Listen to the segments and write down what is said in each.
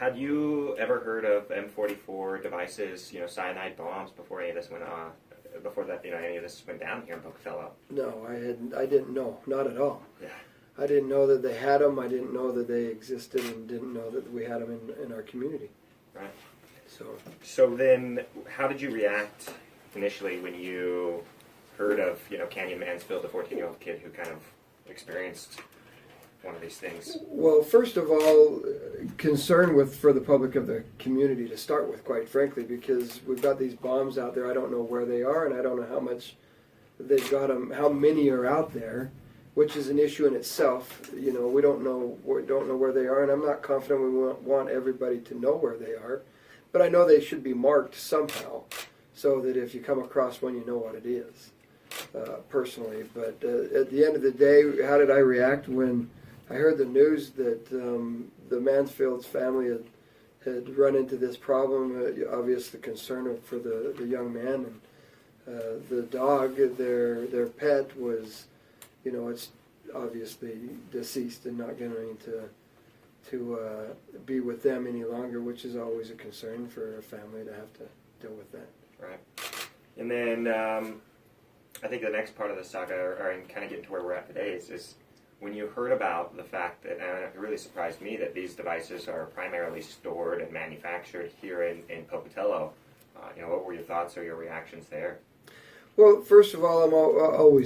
Had you ever heard of M44 devices, cyanide bombs before any of this went on? Before that, any of this went down here in Pocatello? No, I hadn't. I didn't know, not at all. Yeah. I didn't know that they had them. I didn't know that they existed, and didn't know that we had them in our community. Right. So then, how did you react initially when you heard of, Canyon Mansfield, the 14-year-old kid who kind of experienced one of these things? Well, first of all, concern for the public of the community to start with, quite frankly, because we've got these bombs out there. I don't know where they are, and I don't know how much they've got them, how many are out there, which is an issue in itself. We don't know where they are, and I'm not confident we want everybody to know where they are. But I know they should be marked somehow, so that if you come across one, you know what it is. Personally, but at the end of the day, how did I react when I heard the news that the Mansfield's family had run into this problem? Obviously, concern for the young man and the dog. Their pet was, it's obviously deceased and not going to be with them any longer, which is always a concern for a family to have to deal with that. Right. And then I think the next part of the saga, or kind of getting to where we're at today, is when you heard about the fact that, and it really surprised me, that these devices are primarily stored and manufactured here in Pocatello. What were your thoughts or your reactions there? Well, first of all,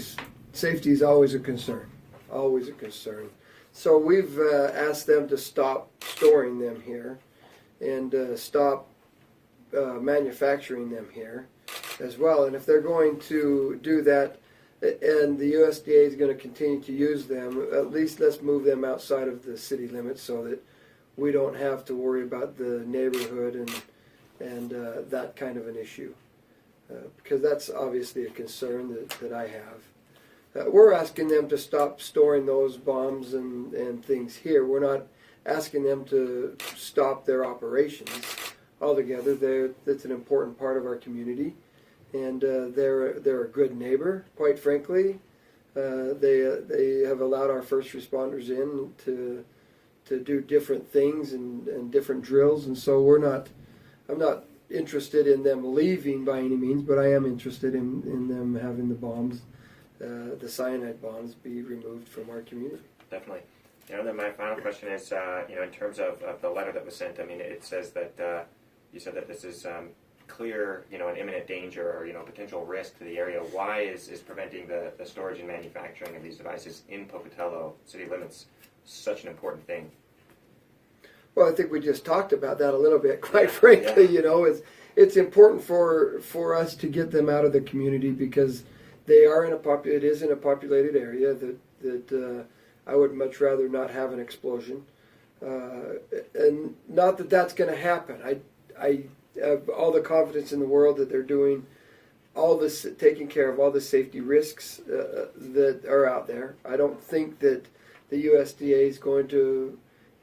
safety is always a concern. Always a concern. So we've asked them to stop storing them here and stop manufacturing them here as well. And if they're going to do that, and the USDA is going to continue to use them, at least let's move them outside of the city limits so that we don't have to worry about the neighborhood and that kind of an issue. Because that's obviously a concern that I have. We're asking them to stop storing those bombs and things here. We're not asking them to stop their operations altogether. That's an important part of our community. And they're a good neighbor, quite frankly. They have allowed our first responders in to do different things and different drills, and so I'm not interested in them leaving by any means, but I am interested in them having the bombs, the cyanide bombs, be removed from our community. Definitely. Then my final question is, in terms of the letter that was sent, it says that you said that this is clear, an imminent danger or, potential risk to the area. Why is preventing the storage and manufacturing of these devices in Pocatello city limits such an important thing? Well, I think we just talked about that a little bit, quite frankly. Yeah. It's important for us to get them out of the community because they are it is in a populated area that I would much rather not have an explosion. And not that that's going to happen. I have all the confidence in the world that they're doing taking care of all the safety risks that are out there. I don't think that the USDA is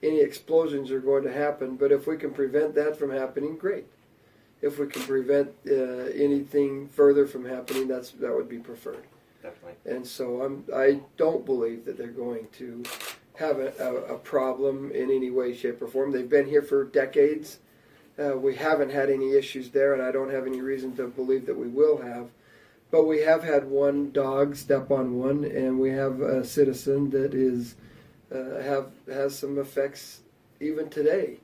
any explosions are going to happen, but if we can prevent that from happening, great. If we can prevent anything further from happening, that would be preferred. Definitely. And so I don't believe that they're going to have a problem in any way, shape, or form. They've been here for decades. We haven't had any issues there, and I don't have any reason to believe that we will have. But we have had one dog step on one, and we have a citizen that has some effects even today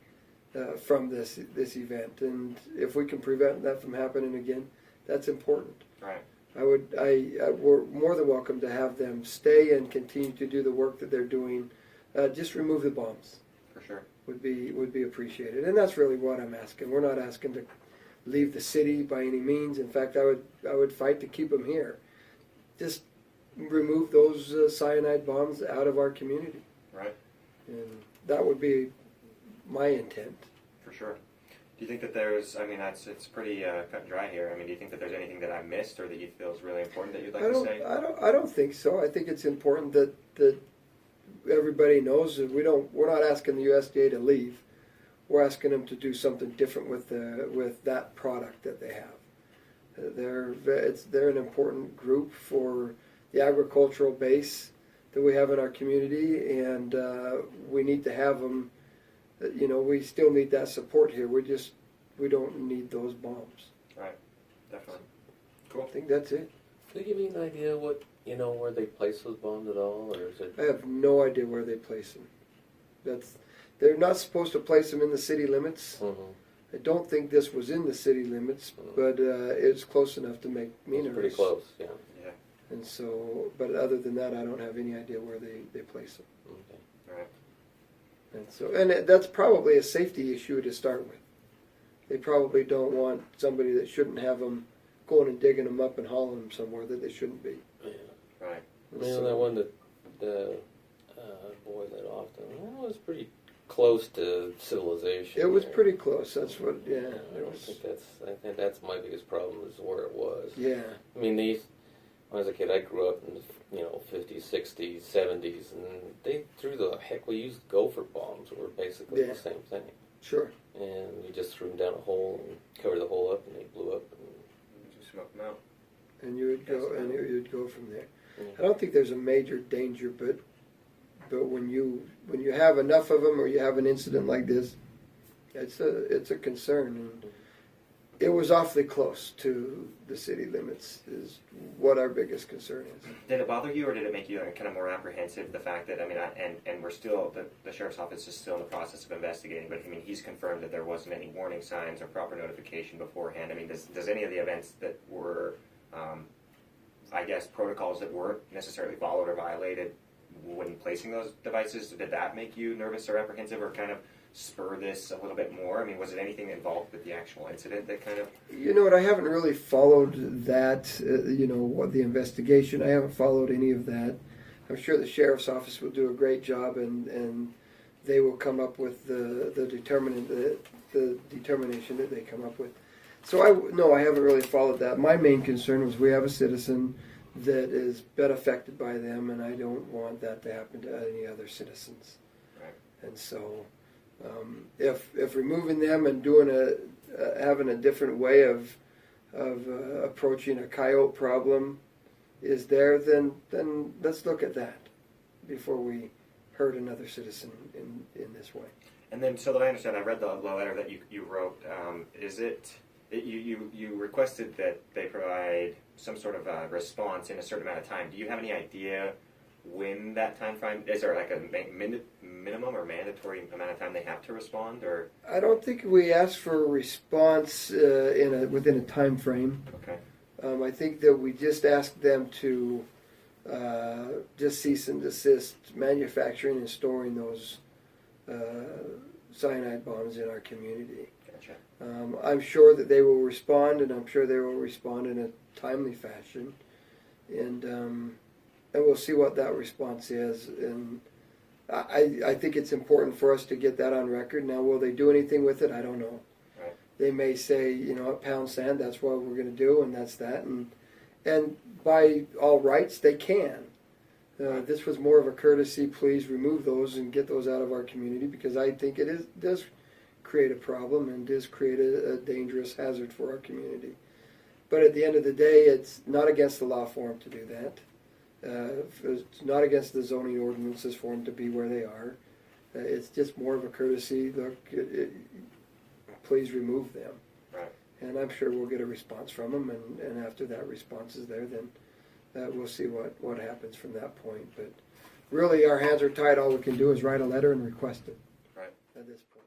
from this event. And if we can prevent that from happening again, that's important. Right. We're more than welcome to have them stay and continue to do the work that they're doing. Just remove the bombs. For sure. Would be appreciated, and that's really what I'm asking. We're not asking to leave the city by any means. In fact, I would fight to keep them here. Just remove those cyanide bombs out of our community. Right. And that would be my intent. For sure. Do you think that there's? It's pretty cut and dry here. Do you think that there's anything that I missed or that you feel is really important that you'd like to say? I don't think so. I think it's important that everybody knows that we're not asking the USDA to leave. We're asking them to do something different with that product that they have. They're an important group for the agricultural base that we have in our community, and we need to have them we still need that support here. We don't need those bombs. Right. Definitely. I Cool. think that's it. Can you give me an idea what, where they place those bombs at all, or is it? I have no idea where they place them. They're not supposed to place them in the city limits. Mhm. I don't think this was in the city limits, but it's close enough to make me It's nervous. pretty close, yeah. Yeah. And so, but other than that, I don't have any idea where they place them. Okay. Right. And so, that's probably a safety issue to start with. They probably don't want somebody that shouldn't have them going and digging them up and hauling them somewhere that they shouldn't be. Yeah. Right. And Man, so- that one that the boy let off, that was pretty close to civilization. It was there. pretty close. That's what. Yeah. I It don't was. think that's my biggest problem is where it was. Yeah. I mean, when I was a kid, I grew up in the 50s, 60s, 70s, and they threw we used gopher bombs, that were basically Yeah. the same thing. Sure. And you just threw them down a hole and covered the hole up, and they blew up. And, Just smoke them out. And you would go, and you'd go from there. yeah. I don't think there's a major danger, but when you have enough of them, or you have an incident like this, it's a concern. And it was awfully close to the city limits, is what our biggest concern is. Did it bother you, or did it make you kind of more apprehensive? The fact that and we're still the sheriff's office is still in the process of investigating, but he's confirmed that there wasn't any warning signs or proper notification beforehand. I mean, does any of the events that were, I guess, protocols that weren't necessarily followed or violated when placing those devices, did that make you nervous or apprehensive, or kind of spur this a little bit more? I mean, was it anything involved with the actual incident that kind of... You know what, I haven't really followed that, what the investigation. I haven't followed any of that. I'm sure the sheriff's office will do a great job, and they will come up with the determination that they come up with. So I haven't really followed that. My main concern was we have a citizen that has been affected by them, and I don't want that to happen to any other citizens. Right. And so, if removing them and doing having a different way of approaching a coyote problem is there, then let's look at that before we hurt another citizen in this way. And then, so that I understand, I read the letter that you wrote. You requested that they provide some sort of response in a certain amount of time. Do you have any idea when that time frame is? There like a minimum or mandatory amount of time they have to respond, or? I don't think we asked for a response within a time frame. Okay. I think that we just asked them to just cease and desist manufacturing and storing those cyanide bombs in our community. Gotcha. I'm sure that they will respond, and I'm sure they will respond in a timely fashion, and we'll see what that response is. And I think it's important for us to get that on record. Now, will they do anything with it? I don't know. Right. They may say, pound sand, that's what we're going to do, and that's that. And by all rights, they can. This was more of a courtesy. Please remove those and get those out of our community, because I think it does create a problem and does create a dangerous hazard for our community. But at the end of the day, it's not against the law for them to do that. It's not against the zoning ordinances for them to be where they are. It's just more of a courtesy. Look, please remove them. Right. And I'm sure we'll get a response from them, and after that response is there, then we'll see what happens from that point. But really, our hands are tied. All we can do is write a letter and request it. Right. At this point.